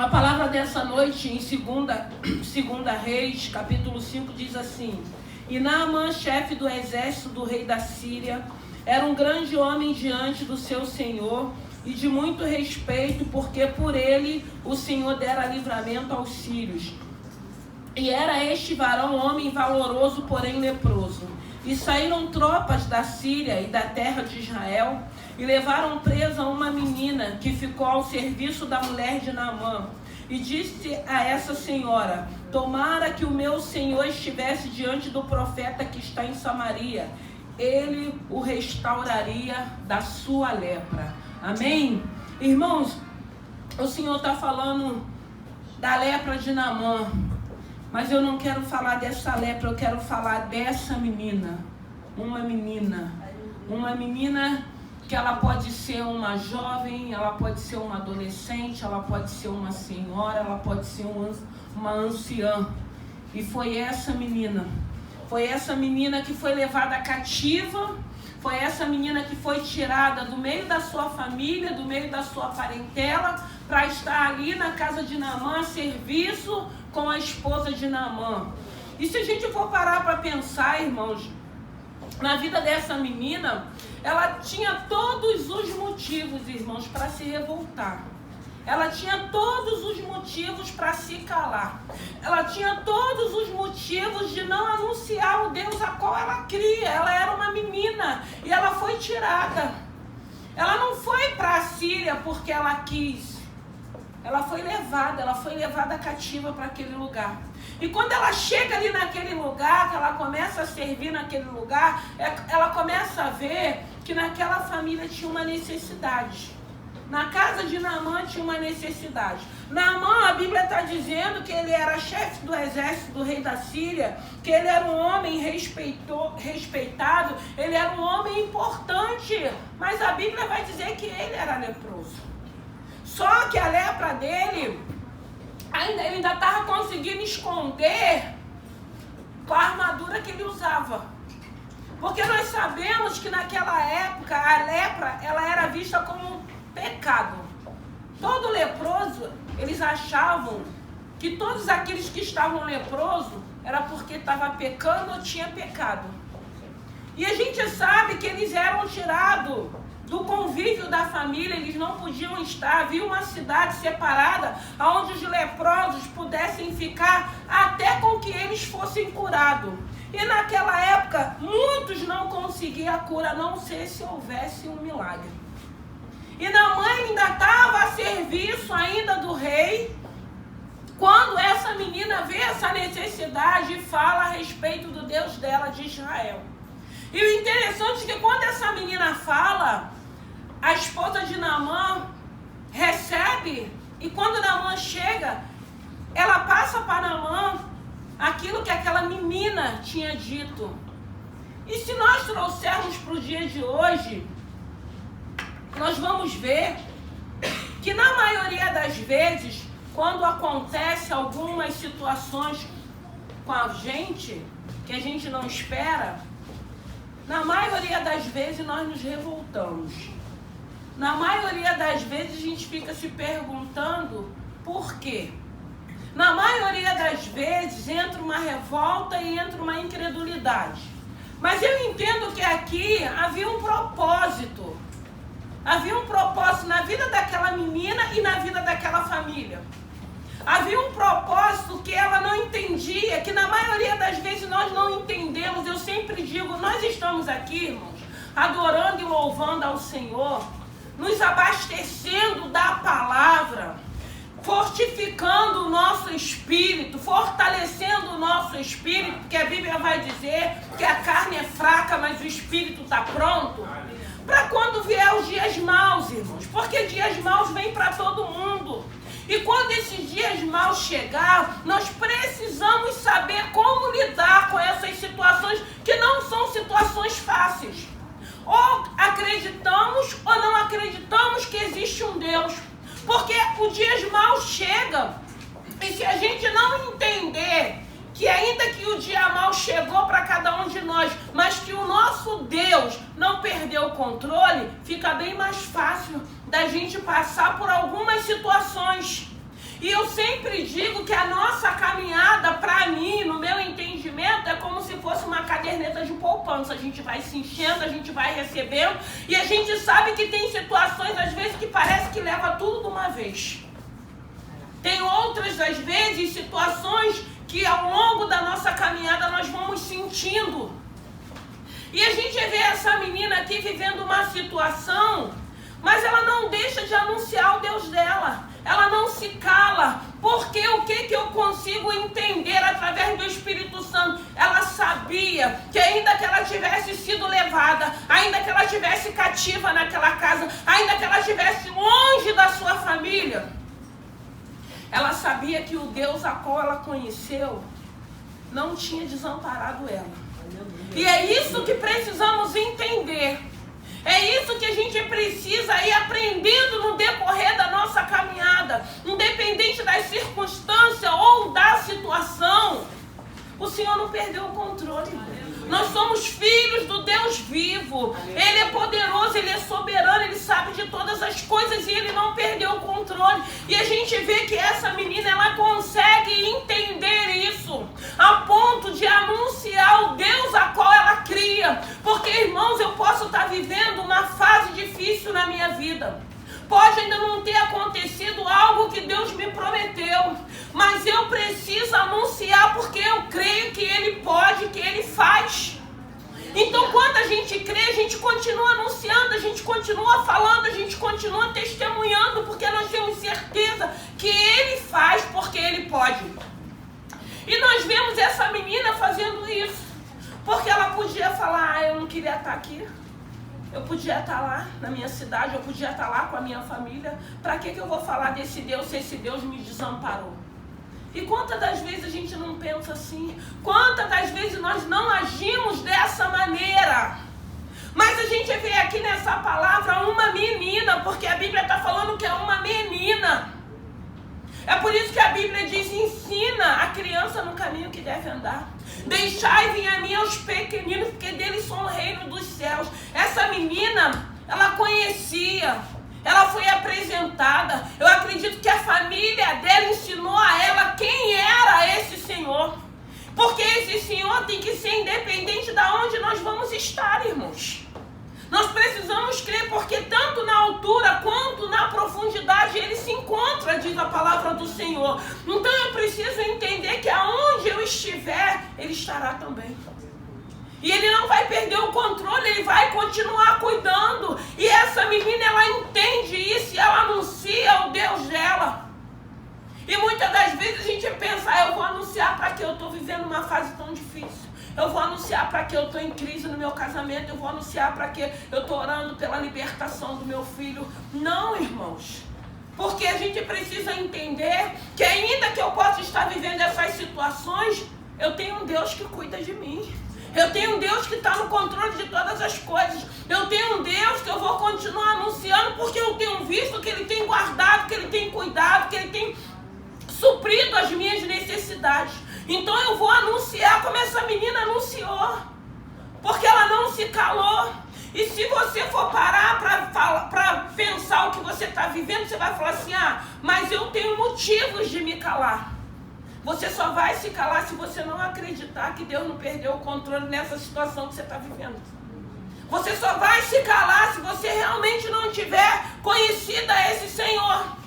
palavra dessa noite em 2 Reis, capítulo 5, diz assim: E Naamã, chefe do exército do rei da Síria, era um grande homem diante do seu senhor e de muito respeito, porque por ele o Senhor dera livramento aos sírios. E era este varão homem valoroso, porém leproso. E saíram tropas da Síria e da terra de Israel e levaram presa uma menina que ficou ao serviço da mulher de Naamã. E disse a essa senhora: Tomara que o meu senhor estivesse diante do profeta que está em Samaria, ele o restauraria da sua lepra. Amém? Irmãos, o Senhor está falando da lepra de Naamã, mas eu não quero falar dessa lepra, eu quero falar dessa menina. Uma menina que ela pode ser uma jovem, ela pode ser uma adolescente, ela pode ser uma senhora, ela pode ser uma anciã. E foi essa menina que foi levada cativa, foi essa menina que foi tirada do meio da sua família, do meio da sua parentela, para estar ali na casa de Naamã, a serviço com a esposa de Naamã. E se a gente for parar para pensar, irmãos, na vida dessa menina, ela tinha todos os motivos, irmãos, para se revoltar. Ela tinha todos os motivos para se calar. Ela tinha todos os motivos de não anunciar o Deus a qual ela cria. Ela era uma menina e ela foi tirada. Ela não foi para a Síria porque ela quis. Ela foi levada cativa para aquele lugar. E quando ela chega ali naquele lugar, que ela começa a servir naquele lugar, ela começa a ver que naquela família tinha uma necessidade. Na casa de Naamã tinha uma necessidade. Naamã, a Bíblia está dizendo que ele era chefe do exército do rei da Síria, que ele era um homem respeitado, ele era um homem importante, mas a Bíblia vai dizer que ele era leproso. Só que a lepra dele, ele ainda estava conseguindo esconder com a armadura que ele usava. Porque nós sabemos que naquela época a lepra ela era vista como um pecado. Todo leproso, eles achavam que todos aqueles que estavam leprosos era porque estava pecando ou tinha pecado. E a gente sabe que eles eram tirados do convívio da família, eles não podiam estar. Havia uma cidade separada onde os leprosos pudessem ficar até com que eles fossem curados. E naquela época, muitos não conseguiam a cura, a não ser se houvesse um milagre. E Naamã ainda estava a serviço ainda do rei, quando essa menina vê essa necessidade e fala a respeito do Deus dela, de Israel. E o interessante é que quando essa menina fala, a esposa de Naamã recebe, e quando Naamã chega, ela passa para Naamã aquilo que aquela menina tinha dito. E se nós trouxermos para o dia de hoje, nós vamos ver que na maioria das vezes, quando acontece algumas situações com a gente, que a gente não espera, na maioria das vezes nós nos revoltamos. Na maioria das vezes a gente fica se perguntando por quê. Na maioria das vezes entra uma revolta e entra uma incredulidade. Mas eu entendo que aqui havia um propósito. Havia um propósito na vida daquela menina e na vida daquela família. Havia um propósito que ela não entendia, que na maioria das vezes nós não entendemos. Eu sempre digo, nós estamos aqui, irmãos, adorando e louvando ao Senhor, nos abastecendo da palavra, fortificando o nosso espírito, fortalecendo o nosso espírito, porque a Bíblia vai dizer que a carne é fraca, mas o espírito está pronto. Para quando vier os dias maus, irmãos, porque dias maus vêm para todo mundo. E quando esses dias maus chegar, nós precisamos saber como lidar com essas situações que não são situações fáceis. Ou acreditamos ou não acreditamos que existe um Deus. Porque os dias maus chegam. E se a gente não entender que ainda que o dia mau chegou para cada um de nós, mas que o nosso Deus não perdeu o controle, fica bem mais fácil da gente passar por algumas situações. E eu sempre digo que a nossa caminhada, para mim, no meu entendimento, é como se fosse uma caderneta de poupança. A gente vai se enchendo, a gente vai recebendo, e a gente sabe que tem situações, às vezes, que parece que leva tudo de uma vez. Tem outras, às vezes, situações que ao longo da nossa caminhada nós vamos sentindo. E a gente vê essa menina aqui vivendo uma situação, mas ela não deixa de anunciar o Deus dela. Ela não se cala, porque o que eu consigo entender através do Espírito Santo? Ela sabia que ainda que ela tivesse sido levada, ainda que ela tivesse cativa naquela casa, ainda que ela estivesse longe da sua família, ela sabia que o Deus a qual ela conheceu não tinha desamparado ela. E é isso que precisamos entender. É isso que a gente precisa ir aprendendo no decorrer da nossa caminhada. Independente das circunstâncias ou da situação, o Senhor não perdeu o controle. Nós somos filhos do Deus vivo. Ele é poderoso, Ele é soberano, Ele sabe de todas as coisas e Ele não perdeu o controle. E a gente vê que essa menina, ela consegue entender isso, a ponto de anunciar o Deus a qual ela cria. Porque, irmãos, eu posso estar vivendo uma fase difícil na minha vida. Pode ainda não ter acontecido algo que Deus me prometeu, mas eu preciso anunciar porque eu creio que Ele pode, que Ele faz. Então, quando a gente crê, a gente continua anunciando, a gente continua falando, a gente continua testemunhando, porque nós temos certeza que Ele faz, porque Ele pode. E nós vemos essa menina fazendo isso, porque ela podia falar, eu não queria estar aqui. Eu podia estar lá na minha cidade, eu podia estar lá com a minha família. Para que eu vou falar desse Deus se esse Deus me desamparou? E quantas das vezes a gente não pensa assim? Quantas das vezes nós não agimos dessa maneira? Mas a gente vê aqui nessa palavra uma menina, porque a Bíblia está falando que é uma menina. É por isso que a Bíblia diz, ensina a criança no caminho que deve andar. Deixai vir a mim aos pequeninos, porque deles são o reino dos céus. Essa menina, ela conhecia, ela foi apresentada. Eu acredito que a família dela ensinou a ela quem era esse Senhor. Porque esse Senhor tem que ser independente de onde nós vamos estar, irmãos. Nós precisamos crer, porque tanto na altura quanto na profundidade Ele se encontra, diz a palavra do Senhor. Então eu preciso entender que aonde eu estiver, Ele estará também. E Ele não vai perder o controle, Ele vai continuar cuidando. E essa menina, ela entende isso e ela anuncia o Deus dela. E muitas das vezes a gente pensa, eu vou anunciar para que eu estou vivendo uma fase tão difícil. Eu vou anunciar para que eu estou em crise no meu casamento. Eu vou anunciar para que eu estou orando pela libertação do meu filho. Não, irmãos. Porque a gente precisa entender que ainda que eu possa estar vivendo essas situações, eu tenho um Deus que cuida de mim. Eu tenho um Deus que está no controle de todas as coisas. Eu tenho um Deus que eu vou continuar anunciando, porque eu tenho visto que Ele tem guardado, que Ele tem cuidado, que Ele tem suprido as minhas necessidades. Então eu vou anunciar como essa menina anunciou, porque ela não se calou. E se você for parar para pensar o que você está vivendo, você vai falar assim, mas eu tenho motivos de me calar. Você só vai se calar se você não acreditar que Deus não perdeu o controle nessa situação que você está vivendo. Você só vai se calar se você realmente não tiver conhecido a esse Senhor.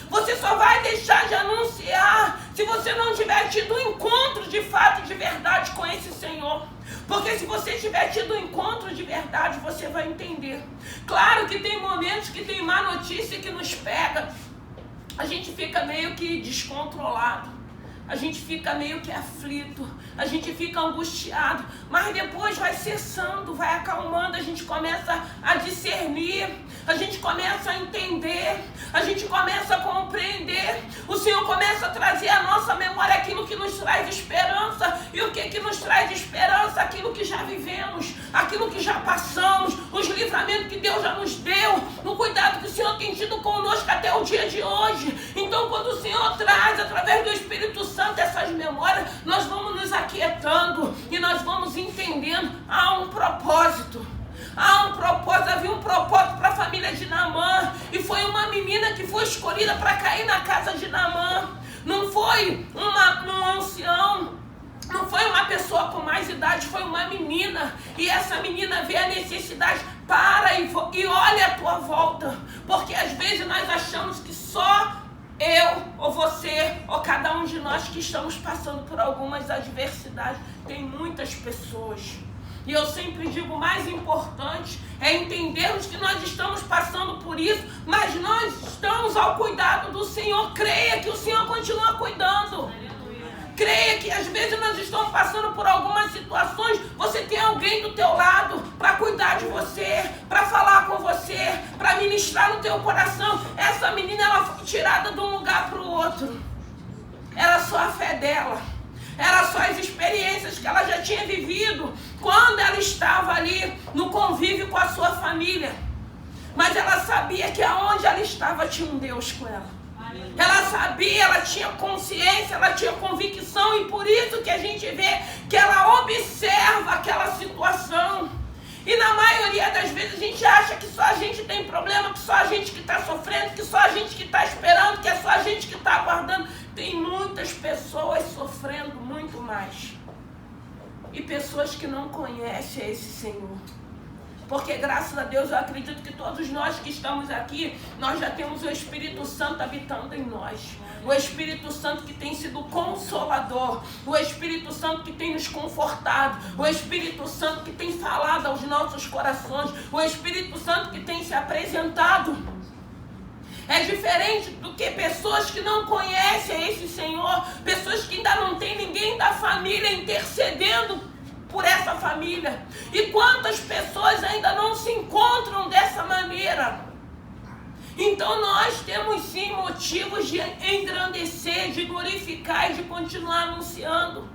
Você só vai deixar de anunciar se você não tiver tido um encontro de fato, de verdade com esse Senhor. Porque se você tiver tido um encontro de verdade, você vai entender. Claro que tem momentos que tem má notícia que nos pega. A gente fica meio que descontrolado. A gente fica meio que aflito, a gente fica angustiado, mas depois vai cessando, vai acalmando, a gente começa a discernir, a gente começa a entender, a gente começa a compreender. O Senhor começa a trazer à nossa memória aquilo que nos traz esperança. E o que nos traz esperança? Aquilo que já vivemos, aquilo que já passamos, os livramentos que Deus já nos deu, o cuidado que o Senhor tem tido conosco até o dia de hoje. Então, quando o Senhor traz, através do Espírito Santo, essas memórias, nós vamos nos aquietando e nós vamos entendendo, há um propósito. Havia um propósito para a família de Naamã. E foi uma menina que foi escolhida para cair na casa de Naamã. Não foi um ancião, não foi uma pessoa com mais idade, foi uma menina. E essa menina vê a necessidade, para e olha a tua volta. Porque às vezes nós achamos que só eu, ou você, ou cada um de nós que estamos passando por algumas adversidades. Tem muitas pessoas. E eu sempre digo, o mais importante é entendermos que nós estamos passando por isso, mas nós estamos ao cuidado do Senhor. Creia que o Senhor continua cuidando. Creia que às vezes nós estamos passando por algumas situações, você tem alguém do teu lado para cuidar de você, para falar com você, para ministrar no teu coração. Essa menina, ela foi tirada de um lugar para o outro. Era só a fé dela. Era só as experiências que ela já tinha vivido quando ela estava ali no convívio com a sua família. Mas ela sabia que aonde ela estava tinha um Deus com ela. Ela sabia, ela tinha consciência, ela tinha convicção, e por isso que a gente vê que ela observa aquela situação. E na maioria das vezes a gente acha que só a gente tem problema, que só a gente que está sofrendo, que só a gente que está esperando, que é só a gente que está aguardando. Tem muitas pessoas sofrendo muito mais. E pessoas que não conhecem esse Senhor. Porque graças a Deus eu acredito que todos nós que estamos aqui, nós já temos o Espírito Santo habitando em nós. O Espírito Santo que tem sido consolador. O Espírito Santo que tem nos confortado. O Espírito Santo que tem falado aos nossos corações. O Espírito Santo que tem se apresentado. É diferente do que pessoas que não conhecem esse Senhor. Pessoas que ainda não tem ninguém da família intercedendo por essa família. E quantas pessoas ainda não se encontram dessa maneira? Então nós temos sim motivos de engrandecer, de glorificar e de continuar anunciando.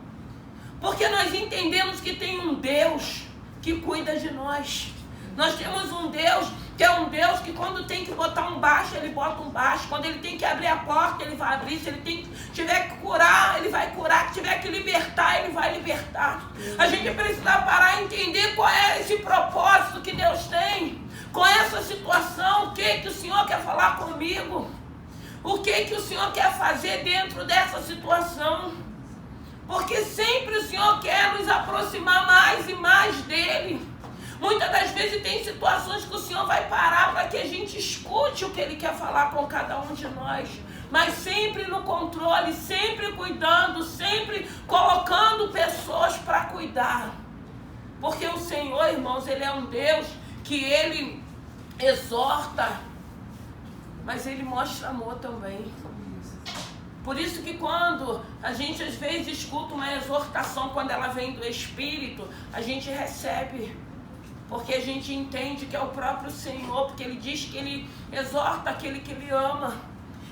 Porque nós entendemos que tem um Deus que cuida de nós. Nós temos um Deus que é um Deus que quando tem que botar um baixo, ele bota um baixo. Quando ele tem que abrir a porta, ele vai abrir. Se ele tiver que curar, ele vai curar. Se tiver que libertar, ele vai libertar. A gente precisa parar e entender qual é esse propósito que Deus tem com essa situação. O que o Senhor quer falar comigo? O que o Senhor quer fazer dentro dessa situação? Porque sempre o Senhor quer nos aproximar mais e mais dele. Muitas das vezes tem situações que o Senhor vai parar para que a gente escute o que Ele quer falar com cada um de nós. Mas sempre no controle, sempre cuidando, sempre colocando pessoas para cuidar. Porque o Senhor, irmãos, Ele é um Deus que Ele exorta, mas Ele mostra amor também. Por isso que quando a gente às vezes escuta uma exortação, quando ela vem do Espírito, a gente recebe. Porque a gente entende que é o próprio Senhor, porque Ele diz que Ele exorta aquele que Ele ama.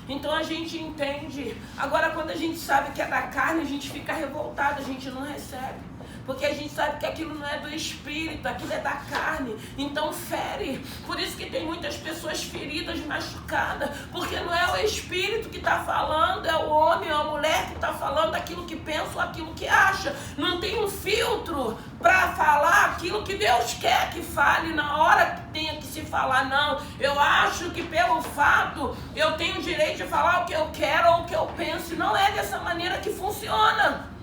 Então a gente entende. Agora quando a gente sabe que é da carne, a gente fica revoltado, a gente não recebe. Porque a gente sabe que aquilo não é do Espírito, aquilo é da carne. Então fere. Por isso que tem muitas pessoas feridas, machucadas. Porque não é o Espírito que está falando, é o homem ou a mulher que está falando aquilo que pensa ou aquilo que acha. Não tem um filtro para falar aquilo que Deus quer que fale na hora que tenha que se falar. Não, eu acho que pelo fato eu tenho o direito de falar o que eu quero ou o que eu penso. Não é dessa maneira que funciona.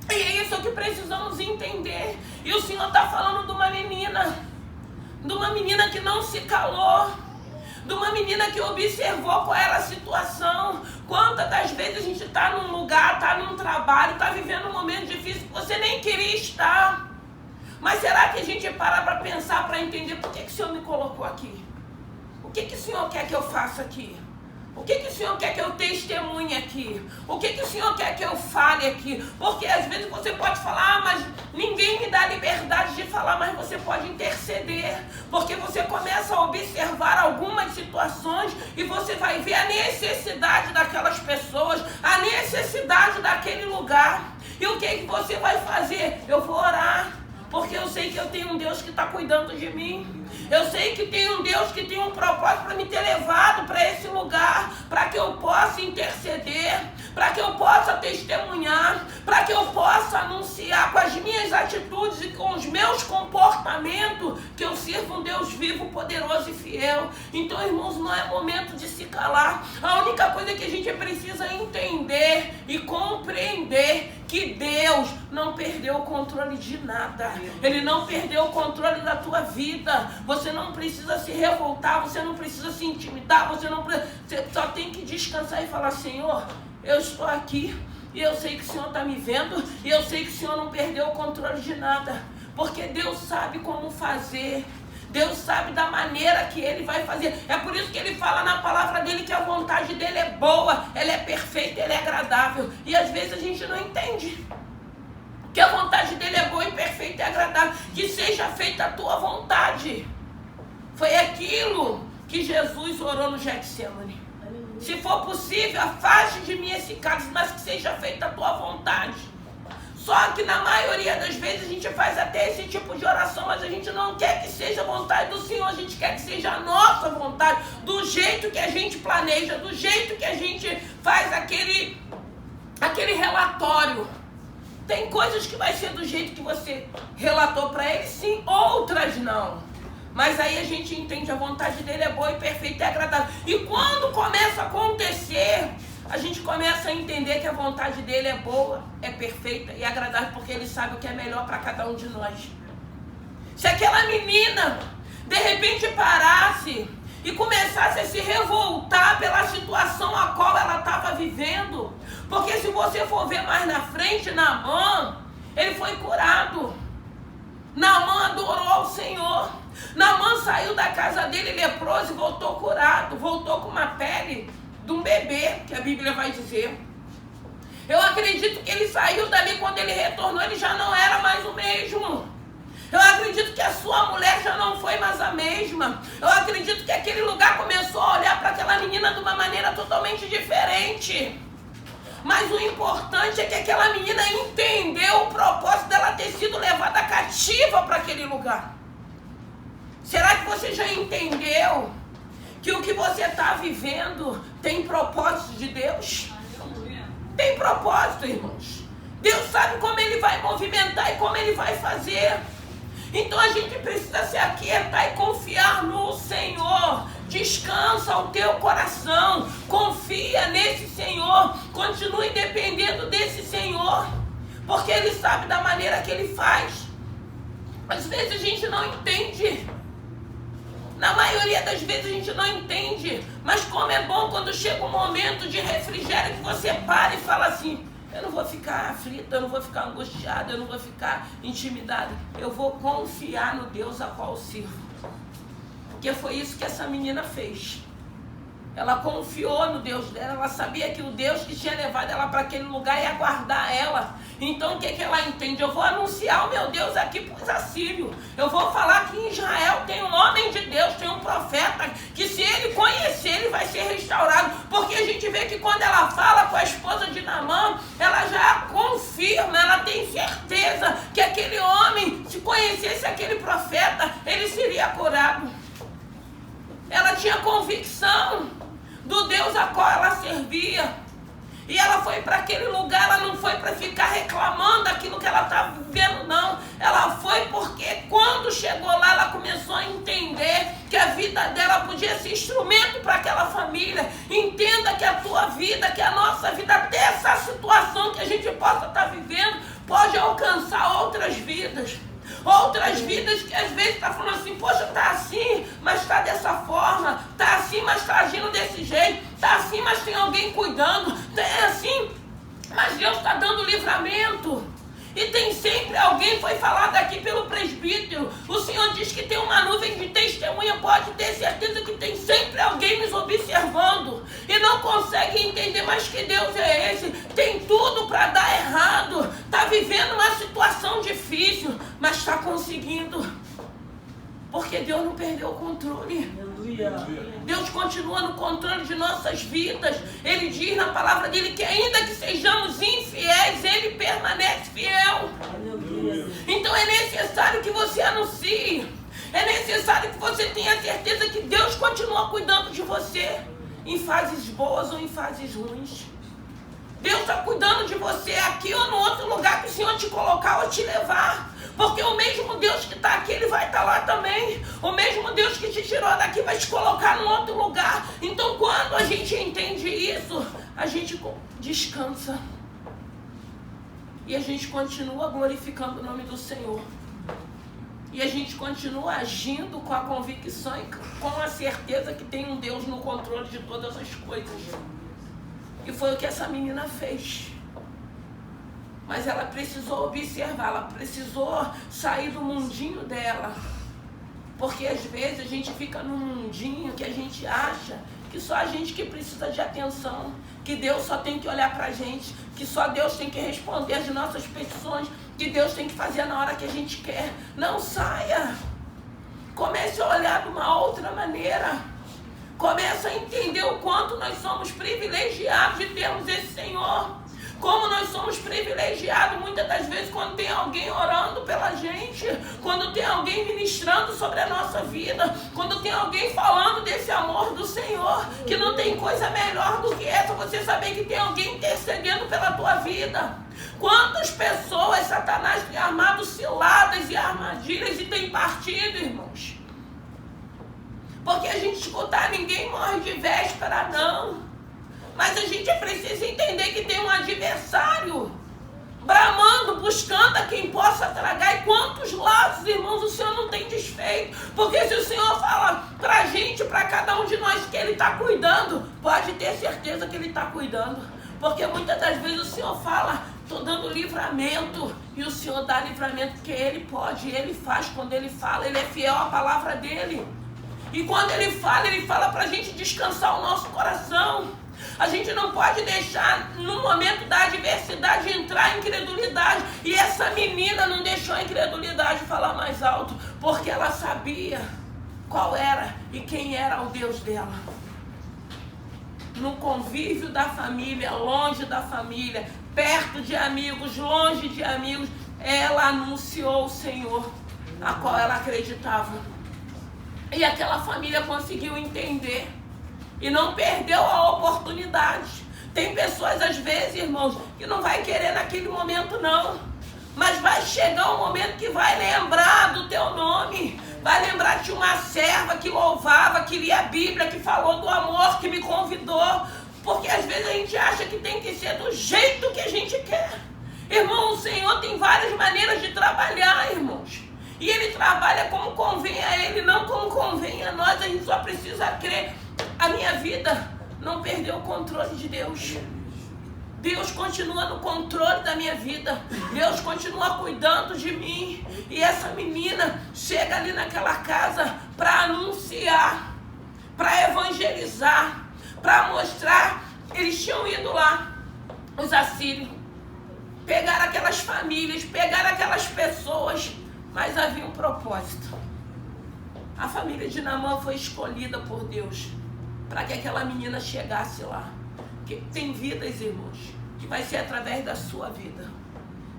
E é isso que precisamos entender. E o Senhor está falando de uma menina que não se calou, de uma menina que observou qual era a situação. Quantas das vezes a gente está num lugar, está num trabalho, está vivendo um momento difícil que você nem queria estar. Mas será que a gente para pensar, para entender por que o Senhor me colocou aqui? O que o Senhor quer que eu faça aqui? O que o Senhor quer que eu testemunhe aqui? O que o Senhor quer que eu fale aqui? Porque às vezes você pode falar, mas ninguém me dá liberdade de falar, mas você pode interceder. Porque você começa a observar algumas situações e você vai ver a necessidade daquelas pessoas, a necessidade daquele lugar. E o que você vai fazer? Eu vou orar. Porque eu sei que eu tenho um Deus que está cuidando de mim. Eu sei que tem um Deus que tem um propósito para me ter levado para esse lugar, para que eu possa interceder, para que eu possa testemunhar, para que eu possa anunciar com as minhas atitudes e com os meus comportamentos que eu sirvo um Deus vivo, poderoso e fiel. Então, irmãos, não é momento de se calar. A única coisa que a gente precisa entender e compreender que Deus não perdeu o controle de nada. Ele não perdeu o controle da tua vida. Você não precisa se revoltar, você não precisa se intimidar, você só tem que descansar e falar: Senhor, eu estou aqui e eu sei que o Senhor está me vendo e eu sei que o Senhor não perdeu o controle de nada, porque Deus sabe como fazer. Deus sabe da maneira que Ele vai fazer. É por isso que Ele fala na palavra dEle que a vontade dEle é boa, ela é perfeita, ela é agradável. E às vezes a gente não entende que a vontade dEle é boa e perfeita e agradável. Que seja feita a tua vontade. Foi aquilo que Jesus orou no Getsemane. Se for possível, afaste de mim esse cálice, mas que seja feita a tua vontade. Só que na maioria das vezes a gente faz até esse tipo de oração, mas a gente não quer que seja a vontade do Senhor, a gente quer que seja a nossa vontade, do jeito que a gente planeja, do jeito que a gente faz aquele relatório. Tem coisas que vai ser do jeito que você relatou para Ele, sim, outras não. Mas aí a gente entende, a vontade dEle é boa e perfeita e agradável. E quando começa a acontecer, a gente começa a entender que a vontade dEle é boa, é perfeita e agradável, porque Ele sabe o que é melhor para cada um de nós. Se aquela menina, de repente, parasse e começasse a se revoltar pela situação a qual ela estava vivendo, porque se você for ver mais na frente, Naamã, ele foi curado. Naamã adorou ao Senhor. Naamã saiu da casa dele leproso e voltou curado, voltou com uma pele de um bebê, que a Bíblia vai dizer. Eu acredito que ele saiu dali, quando ele retornou, ele já não era mais o mesmo. Eu acredito que a sua mulher já não foi mais a mesma. Eu acredito que aquele lugar começou a olhar para aquela menina de uma maneira totalmente diferente. Mas o importante é que aquela menina entendeu o propósito dela ter sido levada cativa para aquele lugar. Será que você já entendeu que o que você está vivendo tem propósito de Deus? Tem propósito, irmãos. Deus sabe como Ele vai movimentar e como Ele vai fazer. Então a gente precisa se aquietar e confiar no Senhor. Descansa o teu coração. Confia nesse Senhor. Continue dependendo desse Senhor, porque Ele sabe da maneira que Ele faz. Às vezes a gente não entende. Na maioria das vezes a gente não entende. Mas como é bom quando chega um momento de refrigério que você para e fala assim: eu não vou ficar aflito, eu não vou ficar angustiado, eu não vou ficar intimidado. Eu vou confiar no Deus a qual eu sirvo. Porque foi isso que essa menina fez. Ela confiou no Deus dela, ela sabia que o Deus que tinha levado ela para aquele lugar ia guardar ela. Então o que ela entende? Eu vou anunciar o meu Deus aqui para os assírios. Eu vou falar que em Israel tem um homem de Deus, tem um profeta, que se ele conhecer, ele vai ser restaurado. Porque a gente vê que quando ela fala com a esposa de Naamã, ela já confirma, ela tem certeza que aquele homem, se conhecesse aquele profeta, ele seria curado. Ela tinha convicção do Deus a qual ela servia. E ela foi para aquele lugar, ela não foi para ficar reclamando daquilo que ela estava vivendo, não. Ela foi porque quando chegou lá, ela começou a entender que a vida dela podia ser instrumento para aquela família. Entenda que a tua vida, que a nossa vida, até essa situação que a gente possa estar vivendo, pode alcançar outras vidas. Outras vidas que às vezes está falando assim: poxa, está assim, mas está dessa forma, está assim, mas está agindo desse jeito, está assim, mas tem alguém cuidando, é assim, mas Deus está dando livramento. E tem sempre alguém, foi falado aqui pelo presbítero, o Senhor diz que tem uma nuvem de testemunha, pode ter certeza que tem sempre alguém nos observando e não consegue entender, mas que Deus é esse, tem tudo para dar errado, está vivendo uma situação difícil, mas está conseguindo, porque Deus não perdeu o controle. Deus continua no controle de nossas vidas. Ele diz na palavra dele que ainda que sejamos infiéis, ele permanece fiel. Então é necessário que você anuncie, é necessário que você tenha certeza que Deus continua cuidando de você, em fases boas ou em fases ruins. Deus está cuidando de você aqui ou no outro lugar que o Senhor te colocar ou te levar. Porque o mesmo Deus que está aqui, Ele vai estar lá também. O mesmo Deus que te tirou daqui vai te colocar num outro lugar. Então, quando a gente entende isso, a gente descansa. E a gente continua glorificando o nome do Senhor. E a gente continua agindo com a convicção e com a certeza que tem um Deus no controle de todas as coisas. E foi o que essa menina fez. Mas ela precisou observar, ela precisou sair do mundinho dela. Porque às vezes a gente fica num mundinho que a gente acha que só a gente que precisa de atenção, que Deus só tem que olhar pra gente, que só Deus tem que responder as nossas petições, que Deus tem que fazer na hora que a gente quer. Não saia. Comece a olhar de uma outra maneira. Comece a entender o quanto nós somos privilegiados de termos esse Senhor. Como nós somos privilegiados muitas das vezes quando tem alguém orando pela gente, quando tem alguém ministrando sobre a nossa vida, quando tem alguém falando desse amor do Senhor, que não tem coisa melhor do que essa, você saber que tem alguém intercedendo pela tua vida. Quantas pessoas Satanás tem armado ciladas e armadilhas e tem partido, irmãos? Porque a gente escutar ninguém morre de véspera, não. Mas a gente precisa entender que tem um adversário bramando, buscando a quem possa tragar. E quantos laços, irmãos, o Senhor não tem desfeito? Porque se o Senhor fala pra gente, pra cada um de nós, que Ele está cuidando, pode ter certeza que Ele está cuidando. Porque muitas das vezes o Senhor fala, estou dando livramento. E o Senhor dá livramento porque Ele pode, Ele faz. Quando Ele fala, Ele é fiel à palavra dEle. E quando Ele fala pra gente descansar o nosso coração. A gente não pode deixar, no momento da adversidade, entrar em incredulidade. E essa menina não deixou a incredulidade falar mais alto, porque ela sabia qual era e quem era o Deus dela. No convívio da família, longe da família, perto de amigos, longe de amigos, ela anunciou o Senhor, a qual ela acreditava. E aquela família conseguiu entender. E não perdeu a oportunidade. Tem pessoas, às vezes, irmãos, que não vai querer naquele momento, não. Mas vai chegar um momento que vai lembrar do teu nome. Vai lembrar de uma serva que louvava, que lia a Bíblia, que falou do amor, que me convidou. Porque às vezes a gente acha que tem que ser do jeito que a gente quer. Irmão, o Senhor tem várias maneiras de trabalhar, irmãos. E Ele trabalha como convém a Ele, não como convém a nós. A gente só precisa crer. A minha vida não perdeu o controle de Deus. Deus continua no controle da minha vida. Deus continua cuidando de mim. E essa menina chega ali naquela casa para anunciar, para evangelizar, para mostrar. Eles tinham ido lá, os assírios, pegaram aquelas famílias, pegaram aquelas pessoas, mas havia um propósito. A família de Naamã foi escolhida por Deus para que aquela menina chegasse lá. Porque tem vidas, irmãos, que vai ser através da sua vida.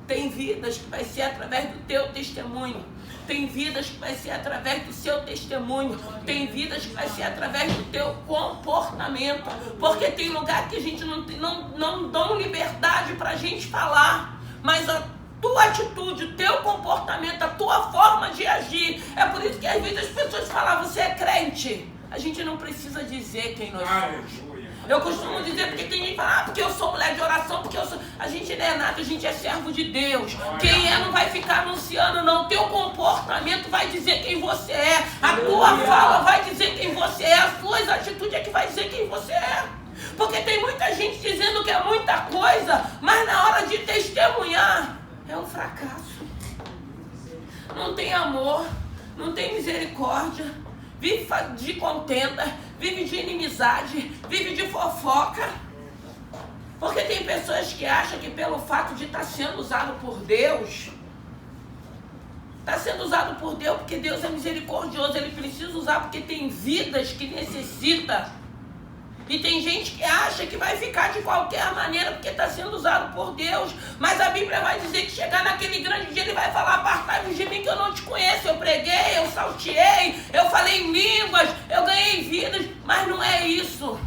Tem vidas que vai ser através do teu testemunho. Tem vidas que vai ser através do seu testemunho. Tem vidas que vai ser através do teu comportamento. Porque tem lugar que a gente não dão liberdade para a gente falar. Mas a tua atitude, o teu comportamento, a tua forma de agir. É por isso que às vezes as pessoas falam, você é crente. A gente não precisa dizer quem nós somos. Eu costumo dizer, porque tem gente que fala, porque eu sou mulher de oração, porque eu sou... A gente não é nada, a gente é servo de Deus. Quem é não vai ficar anunciando, não. O teu comportamento vai dizer quem você é. A tua fala vai dizer quem você é. As tuas atitudes é que vai dizer quem você é. Porque tem muita gente dizendo que é muita coisa, mas na hora de testemunhar, é um fracasso. Não tem amor, não tem misericórdia. Vive de contenda, vive de inimizade, vive de fofoca. Porque tem pessoas que acham que pelo fato de estar sendo usado por Deus, está sendo usado por Deus porque Deus é misericordioso, Ele precisa usar porque tem vidas que necessita. E tem gente que acha que vai ficar de qualquer maneira porque está sendo usado por Deus. Mas a Bíblia vai dizer que chegar naquele grande dia Ele vai falar, apartai-vos de mim que eu não te conheço. Eu preguei, eu salteei, eu falei em línguas, eu ganhei vidas. Mas não é isso.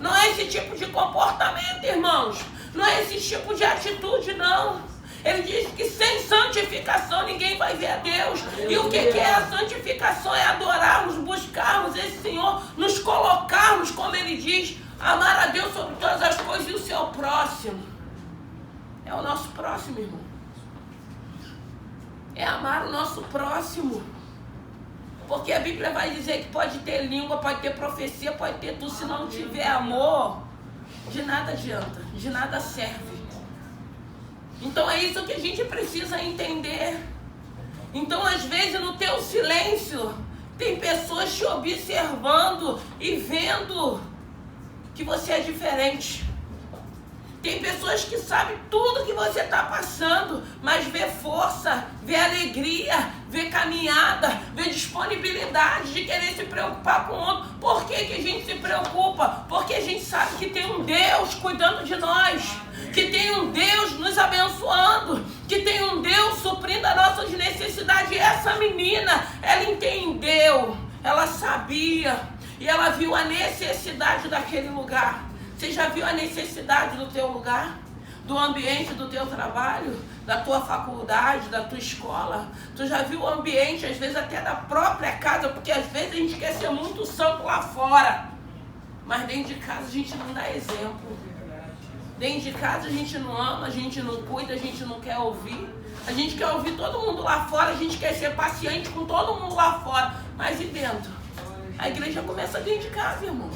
Não é esse tipo de comportamento, irmãos. Não é esse tipo de atitude, não. Ele diz que sem santificação ninguém vai ver a Deus. E o que é a santificação? É adorarmos, buscarmos esse Senhor, nos colocarmos, como ele diz, amar a Deus sobre todas as coisas e o seu próximo. É o nosso próximo, irmão. É amar o nosso próximo. Porque a Bíblia vai dizer que pode ter língua, pode ter profecia, pode ter tudo. Se não tiver amor, de nada adianta, de nada serve. Então é isso que a gente precisa entender. Então às vezes no teu silêncio tem pessoas te observando e vendo que você é diferente. Tem pessoas que sabem tudo que você está passando, mas vê força, vê alegria, vê caminhada, vê disponibilidade de querer se preocupar com o outro. Por que que a gente se preocupa? Porque a gente sabe que tem um Deus cuidando de nós, que tem um Deus nos abençoando, que tem um Deus suprindo as nossas necessidades. E essa menina, ela entendeu, ela sabia, e ela viu a necessidade daquele lugar. Você já viu a necessidade do teu lugar? Do ambiente do teu trabalho? Da tua faculdade, da tua escola? Tu já viu o ambiente, às vezes até da própria casa? Porque às vezes a gente quer ser muito santo lá fora, mas dentro de casa a gente não dá exemplo. Dentro de casa a gente não ama, a gente não cuida, a gente não quer ouvir. A gente quer ouvir todo mundo lá fora, a gente quer ser paciente com todo mundo lá fora. Mas e dentro? A igreja começa dentro de casa, irmãos.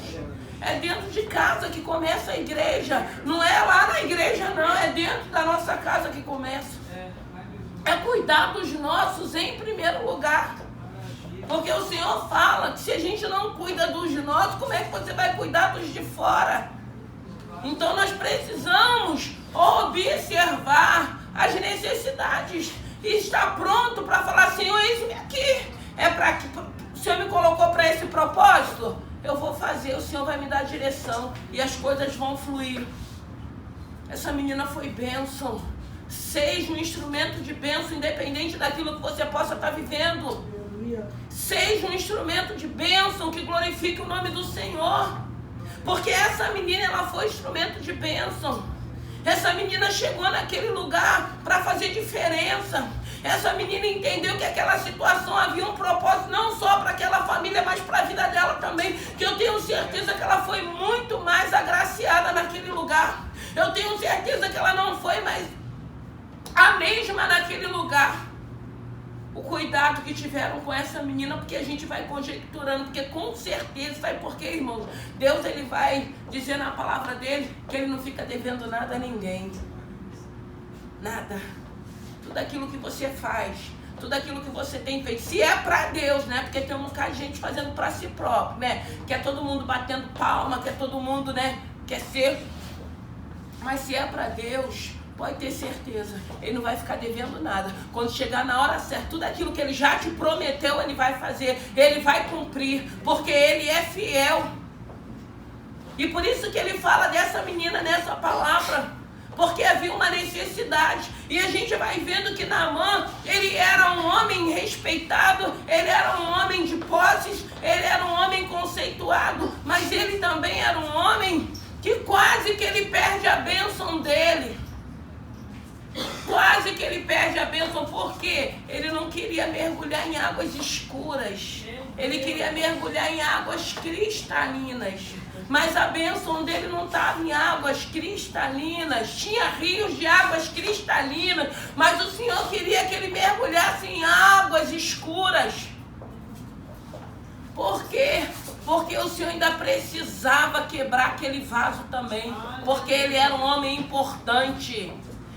É dentro de casa que começa a igreja. Não é lá na igreja, não. É dentro da nossa casa que começa. É cuidar dos nossos em primeiro lugar. Porque o Senhor fala que se a gente não cuida dos nossos, como é que você vai cuidar dos de fora? Então nós precisamos observar as necessidades e estar pronto para falar: Senhor, eis-me aqui. É para que o Senhor me colocou para esse propósito? Eu vou fazer, o Senhor vai me dar direção e as coisas vão fluir. Essa menina foi bênção. Seja um instrumento de bênção, independente daquilo que você possa estar vivendo. Seja um instrumento de bênção que glorifique o nome do Senhor. Porque essa menina, ela foi instrumento de bênção. Essa menina chegou naquele lugar para fazer diferença. Essa menina entendeu que aquela situação havia um propósito não só para aquela família, mas para a vida dela também. Que eu tenho certeza que ela foi muito mais agraciada naquele lugar. Eu tenho certeza que ela não foi mais a mesma naquele lugar. O cuidado que tiveram com essa menina, porque a gente vai conjecturando, porque com certeza, sabe por quê, irmãos? Deus, ele vai dizer na palavra dele que ele não fica devendo nada a ninguém. Nada. Tudo aquilo que você faz, tudo aquilo que você tem feito, se é para Deus, né? Porque tem um bocado de gente fazendo para si próprio, né? Quer todo mundo batendo palma, quer todo mundo, né? Quer ser. Mas se é para Deus, pode ter certeza, ele não vai ficar devendo nada. Quando chegar na hora certa, tudo aquilo que ele já te prometeu, ele vai fazer, ele vai cumprir, porque ele é fiel. E por isso que ele fala dessa menina nessa palavra. Porque havia uma necessidade. E a gente vai vendo que Naamã, ele era um homem respeitado, ele era um homem de posses, ele era um homem conceituado, mas ele também era um homem que quase que ele perde a bênção dele. Quase que ele perde a bênção, porque ele não queria mergulhar em águas escuras. Ele queria mergulhar em águas cristalinas. Mas a bênção dele não estava em águas cristalinas. Tinha rios de águas cristalinas, mas o Senhor queria que ele mergulhasse em águas escuras. Por quê? Porque o Senhor ainda precisava quebrar aquele vaso também. Porque ele era um homem importante.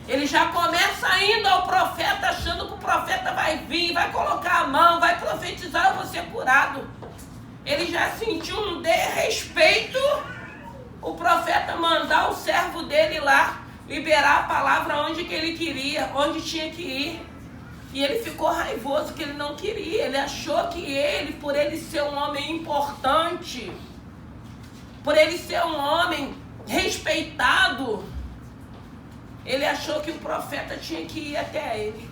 Ele já começa indo ao profeta, achando que o profeta vai vir, vai colocar a mão, vai profetizar, eu vou ser curado. Ele já sentiu um desrespeito, o profeta mandar o servo dele lá, liberar a palavra onde que ele queria, onde tinha que ir. E ele ficou raivoso que ele não queria. Ele achou que ele, por ele ser um homem importante, por ele ser um homem respeitado, ele achou que o profeta tinha que ir até ele.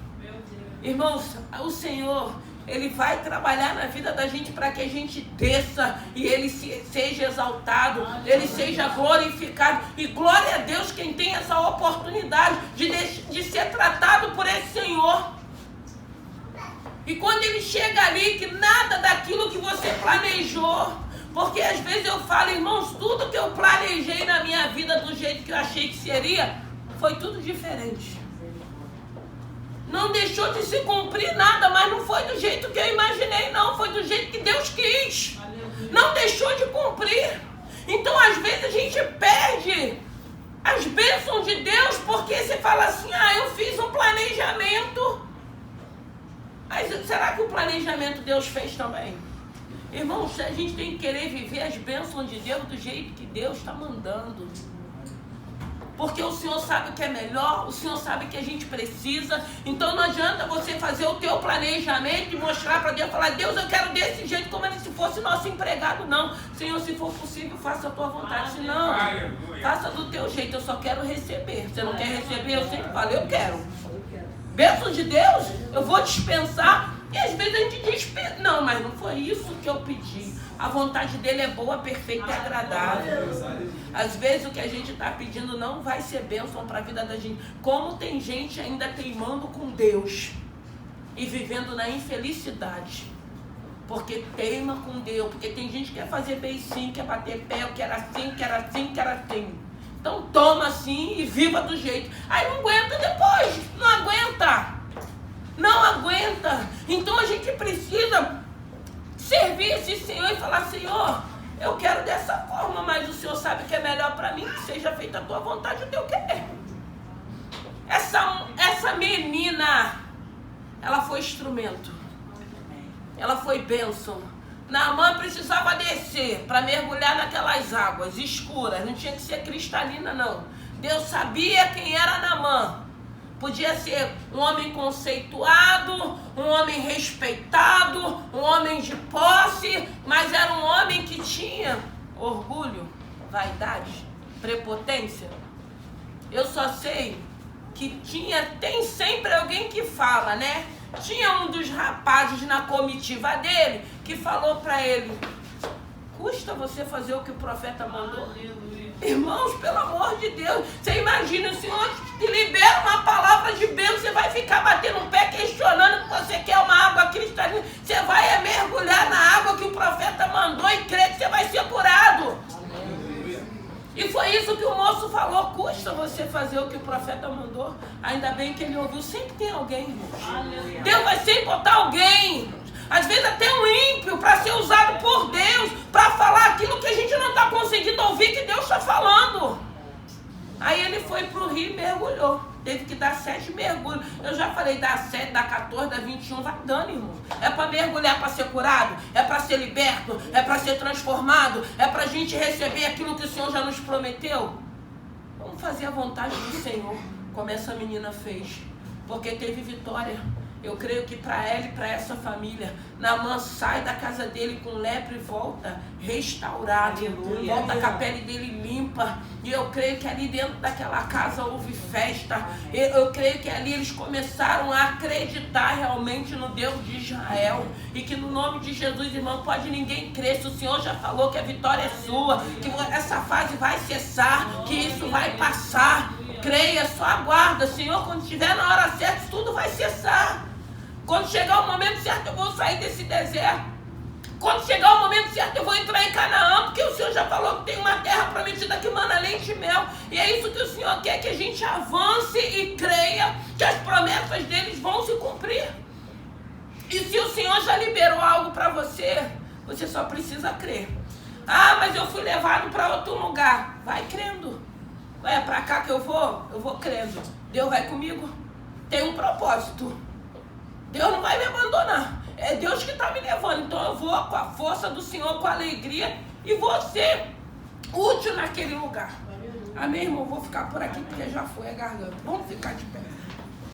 Irmãos, o Senhor, Ele vai trabalhar na vida da gente para que a gente desça e Ele seja exaltado, Ele seja glorificado. E glória a Deus quem tem essa oportunidade de ser tratado por esse Senhor. E quando Ele chega ali, que nada daquilo que você planejou, porque às vezes eu falo, irmãos, tudo que eu planejei na minha vida do jeito que eu achei que seria, foi tudo diferente. Não deixou de se cumprir nada, mas não foi do jeito que eu imaginei, não. Foi do jeito que Deus quis. Não deixou de cumprir. Então, às vezes, a gente perde as bênçãos de Deus porque você fala assim, eu fiz um planejamento. Mas será que o planejamento Deus fez também? Irmãos, a gente tem que querer viver as bênçãos de Deus do jeito que Deus está mandando. Porque o Senhor sabe o que é melhor, o Senhor sabe o que a gente precisa. Então não adianta você fazer o teu planejamento e mostrar para Deus, falar, Deus, eu quero desse jeito, como se fosse nosso empregado. Não, Senhor, se for possível, faça a tua vontade. Se não, faça do teu jeito, eu só quero receber. Você não quer receber, eu sempre falo, eu quero. Bênção de Deus, eu vou dispensar. E às vezes a gente diz, não, mas não foi isso que eu pedi. A vontade dele é boa, perfeita e agradável. Às vezes o que a gente está pedindo não vai ser bênção para a vida da gente. Como tem gente ainda teimando com Deus e vivendo na infelicidade. Porque teima com Deus. Porque tem gente que quer fazer beicinho, quer bater pé, eu quero assim, quero assim, quero assim. Então toma assim e viva do jeito. Aí não aguenta depois, não aguenta. Não aguenta. Então a gente precisa servir esse Senhor e falar, Senhor, eu quero dessa forma, mas o Senhor sabe que é melhor para mim, que seja feita a tua vontade, o teu querer. Essa menina, ela foi instrumento. Ela foi bênção. Naamã precisava descer para mergulhar naquelas águas escuras, não tinha que ser cristalina não. Deus sabia quem era Naamã. Podia ser um homem conceituado, um homem respeitado, um homem de posse, mas era um homem que tinha orgulho, vaidade, prepotência. Eu só sei que tem sempre alguém que fala, né? Tinha um dos rapazes na comitiva dele que falou para ele, custa você fazer o que o profeta mandou? Irmãos, pelo amor de Deus, você imagina, o Senhor te libera uma palavra de bênção, você vai ficar batendo um pé questionando que você quer uma água cristalina, você vai mergulhar na água que o profeta mandou e crer que você vai ser curado. E foi isso que o moço falou, custa você fazer o que o profeta mandou. Ainda bem que ele ouviu, sempre tem alguém, irmãos. Deus vai sempre botar alguém. Às vezes até um ímpio para ser usado por Deus, para falar aquilo que a gente não está conseguindo ouvir que Deus está falando. Aí ele foi para o rio e mergulhou. Teve que dar 7 mergulhos. Eu já falei, dá 7, dá 14, dá 21, vai dando, irmão. É para mergulhar, para ser curado, é para ser liberto, é para ser transformado, é para a gente receber aquilo que o Senhor já nos prometeu. Vamos fazer a vontade do Senhor, como essa menina fez, porque teve vitória. Eu creio que para ela e para essa família, Naamã sai da casa dele com lepra e volta restaurado. Aleluia. Volta com a pele dele limpa. E eu creio que ali dentro daquela casa houve festa. Eu creio que ali eles começaram a acreditar realmente no Deus de Israel. E que no nome de Jesus, irmão, pode ninguém crer. Se o Senhor já falou que a vitória é sua, que essa fase vai cessar, que isso vai passar. Creia, só aguarda. Senhor, quando estiver na hora certa, tudo vai cessar. Quando chegar o momento certo, eu vou sair desse deserto. Quando chegar o momento certo, eu vou entrar em Canaã, porque o Senhor já falou que tem uma terra prometida que mana leite e mel. E é isso que o Senhor quer, que a gente avance e creia que as promessas deles vão se cumprir. E se o Senhor já liberou algo para você, você só precisa crer. Ah, mas eu fui levado para outro lugar. Vai crendo. É para cá que eu vou crendo. Deus vai comigo. Tem um propósito. Deus não vai me abandonar. É Deus que está me levando. Então eu vou com a força do Senhor, com a alegria, e vou ser útil naquele lugar. Amém, irmão? Vou ficar por aqui porque já foi a garganta. Vamos ficar de pé.